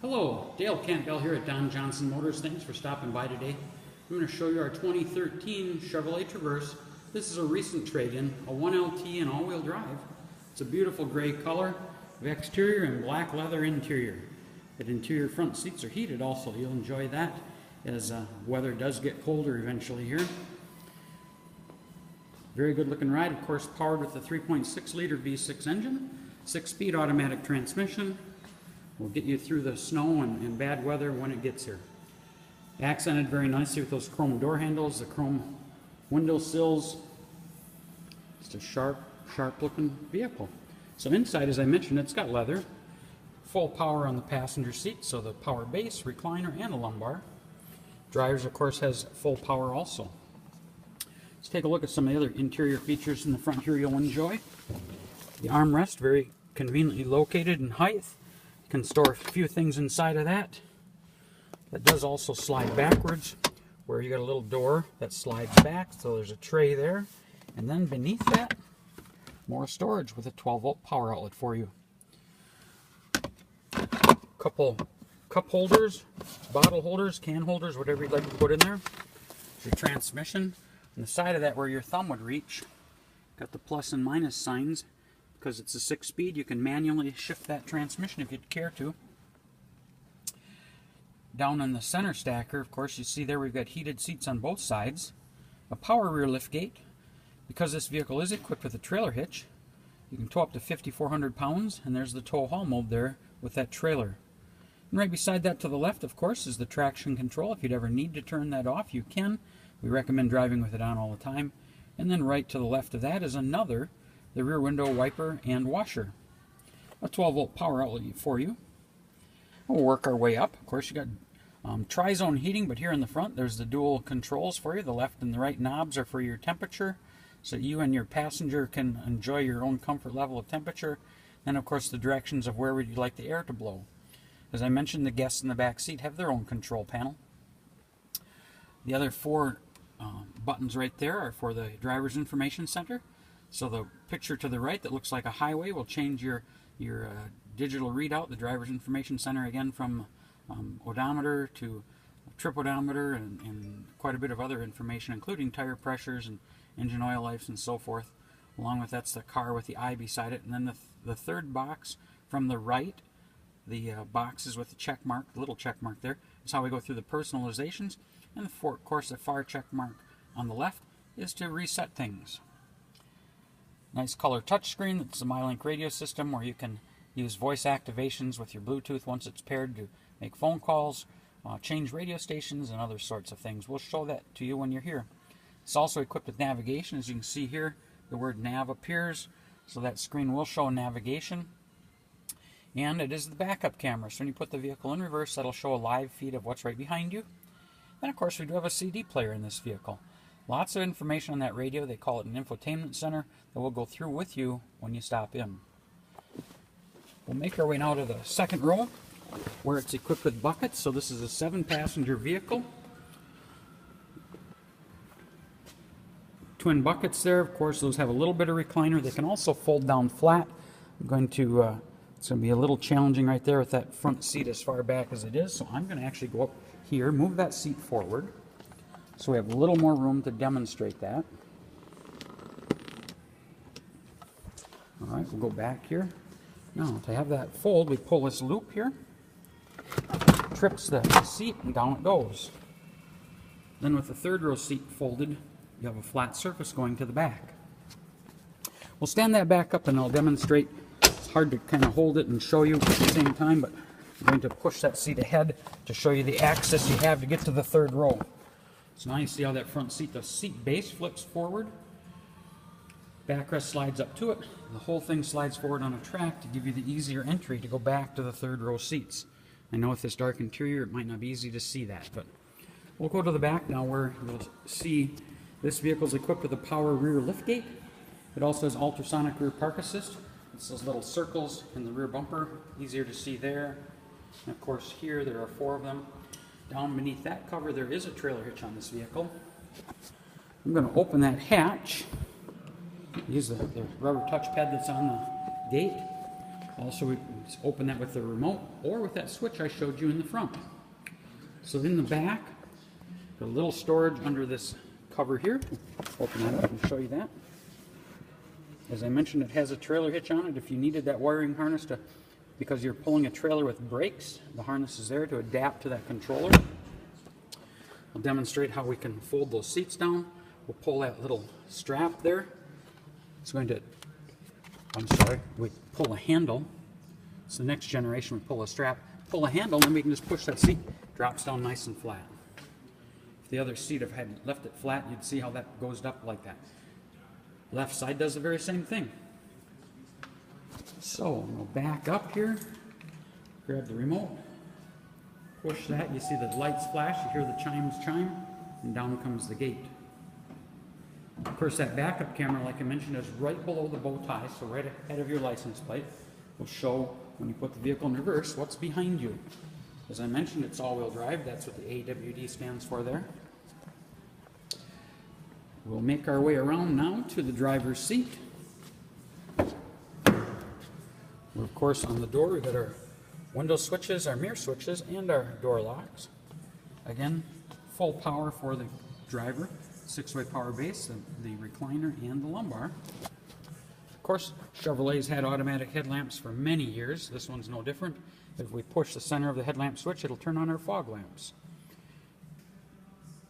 Hello, Dale Campbell here at Don Johnson Motors. Thanks for stopping by today. I'm going to show you our 2013 Chevrolet Traverse. This is a recent trade-in, a 1LT and all-wheel drive. It's a beautiful gray color of exterior and black leather interior. The interior front seats are heated also. You'll enjoy that as weather does get colder eventually here. Very good looking ride, of course powered with the 3.6 liter V6 engine, 6-speed automatic transmission. We'll get you through the snow and bad weather when it gets here. Accented very nicely with those chrome door handles, the chrome window sills. Just a sharp looking vehicle. So inside, as I mentioned, it's got leather. Full power on the passenger seat, so the power base, recliner, and a lumbar. Driver's, of course, has full power also. Let's take a look at some of the other interior features in the front here you'll enjoy. The armrest, very conveniently located in height. You can store a few things inside of that. That does also slide backwards, where you got a little door that slides back, so there's a tray there. And then beneath that, more storage with a 12-volt power outlet for you. Couple cup holders, bottle holders, can holders, whatever you'd like to put in there. Your transmission. On the side of that where your thumb would reach, got the plus and minus signs. Because it's a 6-speed, you can manually shift that transmission if you'd care to. Down in the center stacker, of course, you see there we've got heated seats on both sides. A power rear liftgate. Because this vehicle is equipped with a trailer hitch, you can tow up to 5,400 pounds, and there's the tow haul mode there with that trailer. And right beside that to the left, of course, is the traction control. If you'd ever need to turn that off, you can. We recommend driving with it on all the time. And then right to the left of that is the rear window wiper and washer. A 12-volt power outlet for you. We'll work our way up. Of course, you got tri-zone heating, but here in the front there's the dual controls for you. The left and the right knobs are for your temperature, so you and your passenger can enjoy your own comfort level of temperature. And of course the directions of where would you like the air to blow. As I mentioned, the guests in the back seat have their own control panel. The other four buttons right there are for the driver's information center. So the picture to the right that looks like a highway will change your digital readout, the driver's information center, again from odometer to trip odometer and quite a bit of other information, including tire pressures and engine oil life and so forth. Along with that's the car with the eye beside it. And then the third box from the right, the boxes with the check mark, the little check mark there, is how we go through the personalizations. And of course the far check mark on the left is to reset things. Nice color touchscreen. It's a MyLink radio system where you can use voice activations with your Bluetooth once it's paired to make phone calls, change radio stations, and other sorts of things. We'll show that to you when you're here. It's also equipped with navigation. As you can see here, the word nav appears, so that screen will show navigation. And it is the backup camera, so when you put the vehicle in reverse, that'll show a live feed of what's right behind you. And of course, we do have a CD player in this vehicle. Lots of information on that radio. They call it an infotainment center that we'll go through with you when you stop in. We'll make our way now to the second row where it's equipped with buckets. So this is a 7-passenger vehicle. Twin buckets there. Of course, those have a little bit of recliner. They can also fold down flat. It's going to be a little challenging right there with that front seat as far back as it is. So I'm going to actually go up here, move that seat forward, so we have a little more room to demonstrate that. All right, we'll go back here. Now, to have that fold, we pull this loop here, trips the seat, and down it goes. Then with the third row seat folded, you have a flat surface going to the back. We'll stand that back up and I'll demonstrate. It's hard to kind of hold it and show you at the same time, but I'm going to push that seat ahead to show you the access you have to get to the third row. So now you see how that front seat, the seat base flips forward, backrest slides up to it, the whole thing slides forward on a track to give you the easier entry to go back to the third row seats. I know with this dark interior it might not be easy to see that, but we'll go to the back now where you'll see this vehicle is equipped with a power rear liftgate. It also has ultrasonic rear park assist. It's those little circles in the rear bumper, easier to see there. And of course here there are 4 of them. Down beneath that cover there is a trailer hitch on this vehicle. I'm going to open that hatch. Use the rubber touchpad that's on the gate. Also, we can just open that with the remote or with that switch I showed you in the front. So in the back, got a little storage under this cover here. Open that up and show you that. As I mentioned, it has a trailer hitch on it. If you needed that wiring harness because you're pulling a trailer with brakes, the harness is there to adapt to that controller. I'll demonstrate how we can fold those seats down. We'll pull that little strap there. It's going to, we pull a handle. So the next generation, we pull a strap, pull a handle, and then we can just push that seat. Drops down nice and flat. If the other seat had left it flat, you'd see how that goes up like that. Left side does the very same thing. So we'll back up here, grab the remote, push that, you see the lights flash, you hear the chimes chime, and down comes the gate. Of course, that backup camera, like I mentioned, is right below the bow tie, so right ahead of your license plate. Will show, when you put the vehicle in reverse, what's behind you. As I mentioned, it's all-wheel drive. That's what the AWD stands for there. We'll make our way around now to the driver's seat. We're, of course, on the door. We've got our window switches, our mirror switches, and our door locks. Again, full power for the driver. 6-way power base, the recliner, and the lumbar. Of course, Chevrolet's had automatic headlamps for many years. This one's no different. If we push the center of the headlamp switch, it'll turn on our fog lamps.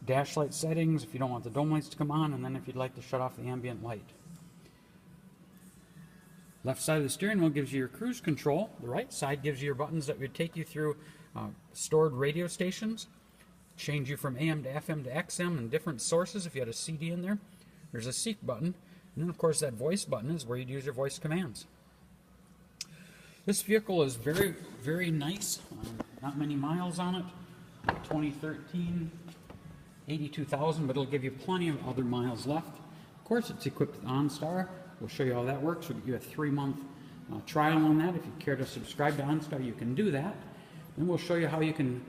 Dash light settings if you don't want the dome lights to come on, and then if you'd like to shut off the ambient light. Left side of the steering wheel gives you your cruise control. The right side gives you your buttons that would take you through stored radio stations, change you from AM to FM to XM and different sources if you had a CD in there. There's a seek button, and then of course that voice button is where you'd use your voice commands. This vehicle is very, very nice. Not many miles on it. 2013, 82,000, but it'll give you plenty of other miles left. Of course, it's equipped with OnStar. We'll show you how that works. We'll give you a 3-month trial on that. If you care to subscribe to OnStar, you can do that. Then we'll show you how you can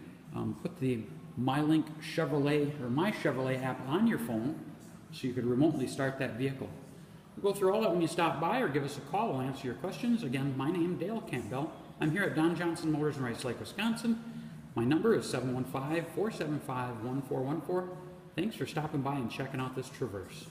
put the MyLink Chevrolet or My Chevrolet app on your phone so you could remotely start that vehicle. We'll go through all that when you stop by or give us a call. We'll answer your questions. Again, my name is Dale Campbell. I'm here at Don Johnson Motors in Rice Lake, Wisconsin. My number is 715-475-1414. Thanks for stopping by and checking out this Traverse.